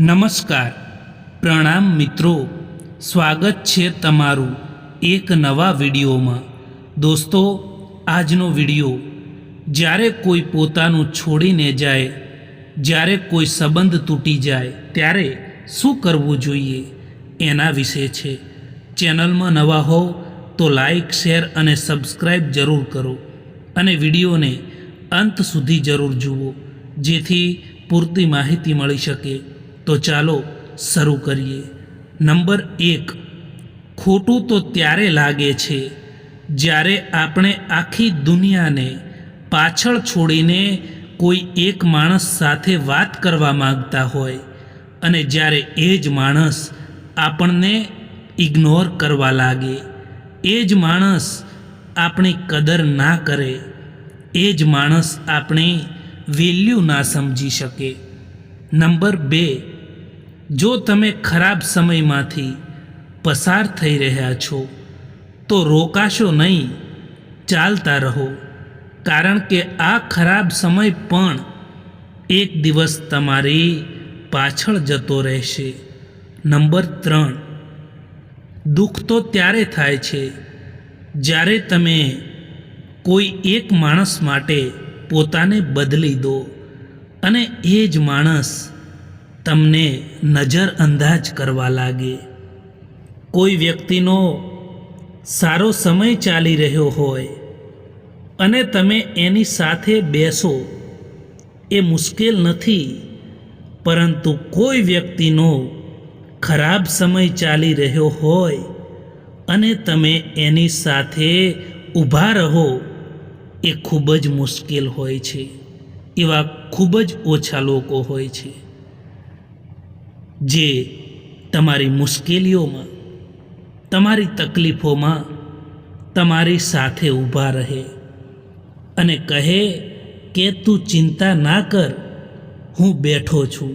નમસ્કાર, પ્રણામ મિત્રો, સ્વાગત છે તમારું એક નવા વિડીયોમાં। દોસ્તો, આજનો વિડીયો જ્યારે કોઈ પોતાનું છોડીને જાય, જ્યારે કોઈ સંબંધ તૂટી જાય ત્યારે શું કરવું જોઈએ એના વિશે છે। ચેનલમાં નવા હો તો લાઈક, શેર અને સબસ્ક્રાઈબ જરૂર કરો અને વિડીયોને અંત સુધી જરૂર જુઓ, જેથી પૂરતી માહિતી મળી શકે। તો ચાલો શરૂ કરીએ। નંબર 1, ખોટું તો ત્યારે લાગે છે જ્યારે આપણે આખી દુનિયાને પાછળ છોડીને કોઈ એક માણસ સાથે વાત કરવા માંગતા હોય અને જ્યારે એ જ માણસ આપણને ઇગ્નોર કરવા લાગે, એ જ માણસ આપણી કદર ના કરે, એ જ માણસ આપણી વેલ્યુ ના સમજી શકે। નંબર 2, જો તમે ખરાબ સમયમાંથી પસાર થઈ રહ્યા છો તો રોકાશો નહીં, ચાલતા રહો, કારણ કે આ ખરાબ સમય પણ એક દિવસ તમારી પાછળ જતો રહેશે। નંબર 3, દુઃખ તો ત્યારે થાય છે જ્યારે તમે કોઈ એક માણસ માટે પોતાને બદલી દો અને એ જ માણસ તમને નજરઅંદાજ કરવા લાગે। કોઈ વ્યક્તિનો સારો સમય ચાલી રહ્યો હોય અને તમે એની સાથે બેસો એ મુશ્કેલ નથી, પરંતુ કોઈ વ્યક્તિનો ખરાબ સમય ચાલી રહ્યો હોય અને તમે એની સાથે ઊભા રહો એ ખૂબ જ મુશ્કેલ હોય છે। એવા ખૂબ જ ઓછા લોકો હોય છે જે તમારી મુશ્કેલીઓમાં, તમારી તકલીફોમાં તમારી સાથે ઊભા રહે અને કહે કે તું ચિંતા ના કર, હું બેઠો છું।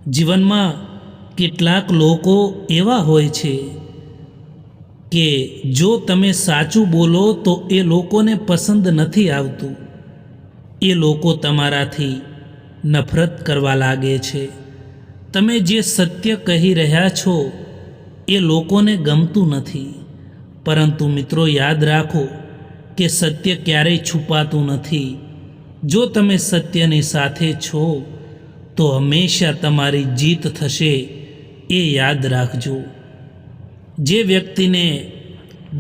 જીવનમાં કેટલાક લોકો એવા હોય છે કે જો તમે સાચું બોલો તો એ લોકોને પસંદ નથી આવતું, એ લોકો તમારાથી નફરત કરવા લાગે છે। તમે જે સત્ય કહી રહ્યા છો એ લોકોને ગમતું નથી, પરંતુ મિત્રો યાદ રાખો કે સત્ય ક્યારેય છુપાતું નથી। જો તમે સત્યની સાથે છો તો હંમેશા તમારી જીત થશે, એ યાદ રાખજો। જે વ્યક્તિને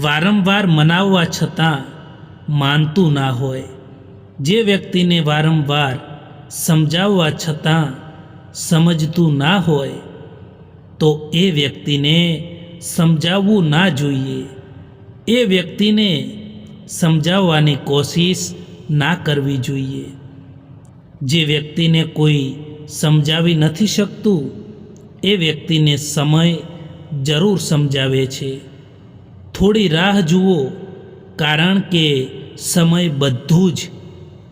વારંવાર મનાવવા છતાં માનતું ના હોય, જે વ્યક્તિને વારંવાર સમજાવવા છતાં સમજતું ના હોય, તો એ વ્યક્તિને સમજાવવું ના જોઈએ, એ વ્યક્તિને સમજાવવાની કોશિશ ના કરવી જોઈએ। જે વ્યક્તિને કોઈ સમજાવી નથી શકતું એ વ્યક્તિને સમય જરૂર સમજાવે છે। થોડી રાહ જુઓ, કારણ કે સમય બધું જ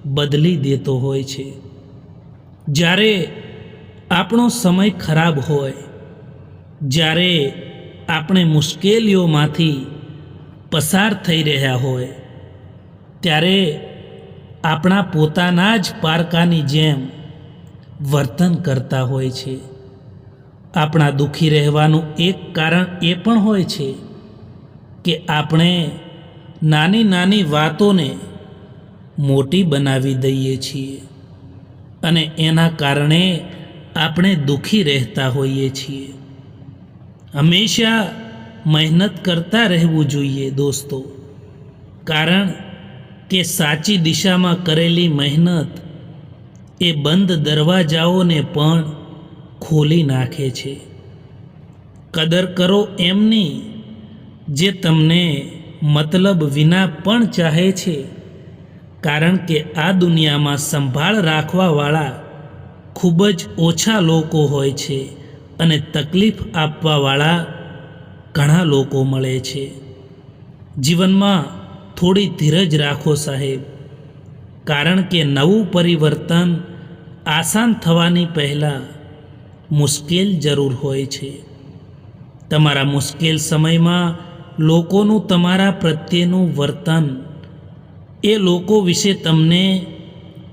બદલી દેતો હોય છે। જ્યારે આપણો સમય ખરાબ હોય, જ્યારે આપણે મુશ્કેલીઓમાંથી પસાર થઈ રહ્યા હોય, ત્યારે આપણા પોતાના જ પારકાની જેમ વર્તન કરતા હોય છે। આપણા દુઃખી રહેવાનું એક કારણ એ પણ હોય છે કે આપણે નાની નાની વાતોને મોટી બનાવી દઈએ છીએ અને એના કારણે આપણે દુઃખી રહેતા હોઈએ છીએ। હંમેશા મહેનત કરતા રહેવું જોઈએ દોસ્તો, કારણ કે સાચી દિશામાં કરેલી મહેનત એ બંધ દરવાજાઓને પણ ખોલી નાખે છે। કદર કરો એમની જે તમને મતલબ વિના પણ ચાહે છે, કારણ કે આ દુનિયામાં સંભાળ રાખવાવાળા ખૂબ જ ઓછા લોકો હોય છે અને તકલીફ આપવાવાળા ઘણા લોકો મળે છે। જીવનમાં થોડી ધીરજ રાખો સાહેબ, કારણ કે નવું પરિવર્તન આસાન થવાની પહેલાં મુશ્કેલ જરૂર હોય છે। તમારા મુશ્કેલ સમયમાં લોકોનું તમારા પ્રત્યેનું વર્તન એ લોકો વિશે તમને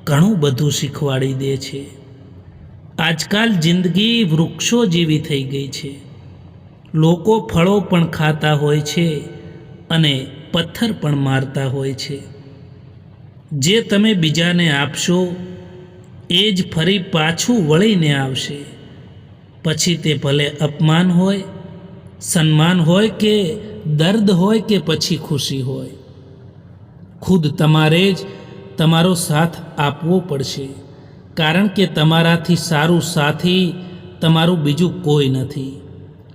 ઘણું બધું શીખવાડી દે છે। આજકાલ જિંદગી વૃક્ષો જેવી થઈ ગઈ છે. લોકો ફળો પણ ખાતા હોય છે અને પથ્થર પણ મારતા હોય છે. જે તમે બીજાને આપશો એ જ ફરી પાછું વળીને આવશે. પછી તે ભલે અપમાન હોય, સન્માન હોય કે દર્દ હોય કે પછી ખુશી હોય, ખુદ તમારે જ તમારો સાથ આપવો પડશે. કારણ કે તમારાથી સારું સાથી તમારું બીજું કોઈ નથી.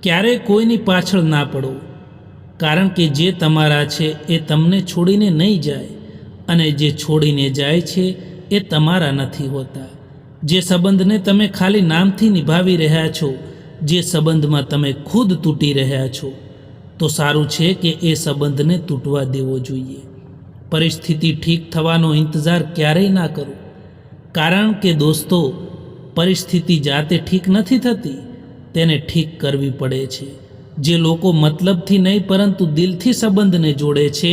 ક્યારેય કોઈની પાછળ ના પડો, કારણ કે જે તમારા છે એ તમને છોડીને નહીં જાય, અને જે છોડીને જાય છે એ તમારા નથી હોતા. જે સંબંધને તમે ખાલી નામથી નિભાવી રહ્યા છો, જે સંબંધમાં તમે ખુદ તૂટી રહ્યા છો, તો સારું છે કે એ સંબંધને તૂટવા દેવો જોઈએ. પરિસ્થિતિ ઠીક થવાનો ઇંતજાર ક્યારેય ના કરો, કારણ કે દોસ્તો, પરિસ્થિતિ જાતે ઠીક નથી થતી, તેને ઠીક કરવી પડે છે. જે લોકો મતલબથી નહીં પરંતુ દિલથી સંબંધને જોડે છે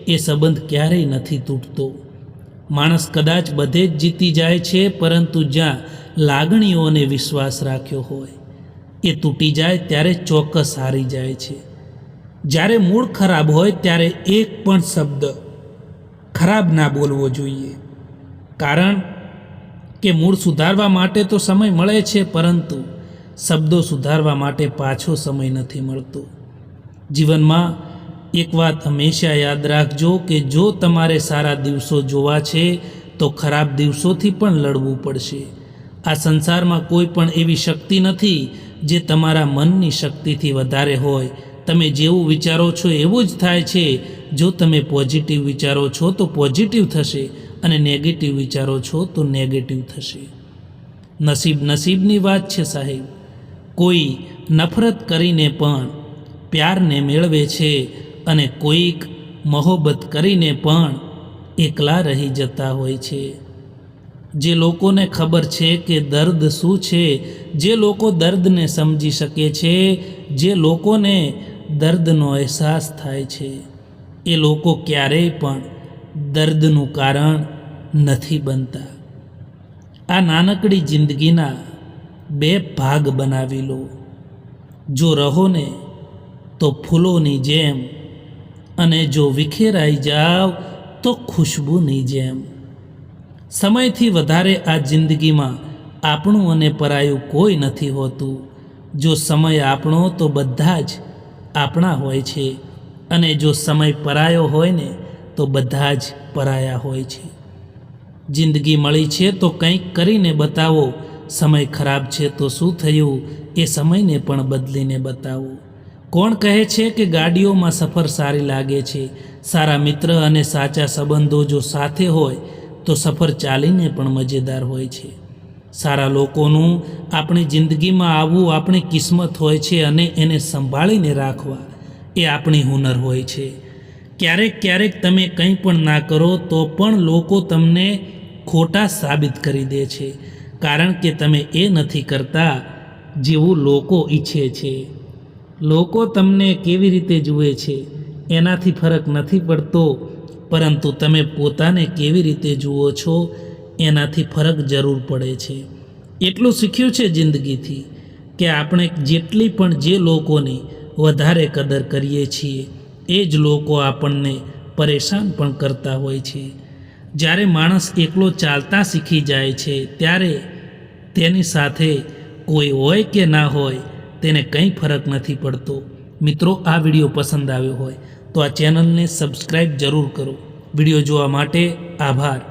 એ સંબંધ ક્યારેય નથી તૂટતો. માણસ કદાચ બધે જ જીતી જાય છે, પરંતુ જ્યાં લાગણીઓને વિશ્વાસ રાખ્યો હોય એ તૂટી જાય ત્યારે ચોક્કસ હારી જાય છે. જ્યારે મૂડ ખરાબ હોય ત્યારે એક પણ શબ્દ ખરાબ ના બોલવો જોઈએ, કારણ કે મૂડ સુધારવા માટે તો સમય મળે છે, પરંતુ શબ્દો સુધારવા માટે પાછો સમય નથી મળતો. જીવનમાં એક વાત હંમેશા યાદ રાખજો કે જો તમારે સારા દિવસો જોવા છે તો ખરાબ દિવસોથી પણ લડવું પડશે. આ સંસારમાં કોઈ પણ એવી શક્તિ નથી જે તમારા મનની શક્તિથી વધારે હોય. તમે જેવું વિચારો છો એવું જ થાય છે. જો તમે પોઝિટિવ વિચારો છો તો પોઝિટિવ થશે, અને નેગેટિવ વિચારો છો તો નેગેટિવ થશે. નસીબ નસીબની વાત છે સાહેબ. કોઈ નફરત કરીને પણ પ્યારને મેળવે છે, અને કોઈક મોહબ્બત કરીને પણ એકલા રહી જતા હોય છે. જે લોકોને ખબર છે કે દર્દ શું છે, જે લોકો દર્દને સમજી શકે છે, જે લોકોને દર્દનો અહેસાસ થાય છે, એ લોકો ક્યારેય પણ દર્દનું કારણ નથી બનતા. આ નાનકડી જિંદગીના 2 ભાગ બનાવી લો. જો રહો ને તો ફૂલોની જેમ, અને જો વિખેરાઈ જાવ તો ખુશ્બુની જેમ. સમયથી વધારે આ જિંદગીમાં આપણું અને પરાયું કોઈ નથી હોતું. જો સમય આપણો તો બધા જ આપણા હોય છે, અને જો સમય પરાયો હોય ને તો બધા જ પરાયા હોય છે. જિંદગી મળી છે તો કંઈક કરીને બતાવો. સમય ખરાબ છે તો શું થયું એ સમયને પણ બદલીને બતાવો. કોણ કહે છે કે ગાડીઓમાં સફર સારી લાગે છે? સારા મિત્ર અને સાચા સંબંધો જો સાથે હોય તો સફર ચાલીને પણ મજેદાર હોય છે. સારા લોકોનું આપણી જિંદગીમાં આવવું આપણી કિસ્મત હોય છે, અને એને સંભાળીને રાખવા એ આપણી હુનર હોય છે. ક્યારેક ક્યારેક તમે કંઈ પણ ના કરો તો પણ લોકો તમને ખોટા સાબિત કરી દે છે, કારણ કે તમે એ નથી કરતા જેવું લોકો ઈચ્છે છે. લોકો તમને કેવી રીતે જુએ છે એનાથી ફરક નથી પડતો, પરંતુ તમે પોતાને કેવી રીતે જુઓ છો એનાથી ફરક જરૂર પડે છે. એટલું શીખ્યું છે જિંદગીથી કે આપણે જેટલી પણ જે લોકોની વધારે કદર કરીએ છીએ એ જ લોકો આપણને પરેશાન પણ કરતા હોય છે. જ્યારે માણસ એકલો ચાલતા શીખી જાય છે ત્યારે તેની સાથે કોઈ હોય કે ના હોય તેને કંઈ ફરક નથી પડતો. મિત્રો, આ વિડીયો પસંદ આવ્યો હોય તો આ ચેનલને સબસ્ક્રાઈબ જરૂર કરો. વિડીયો જોવા માટે આભાર.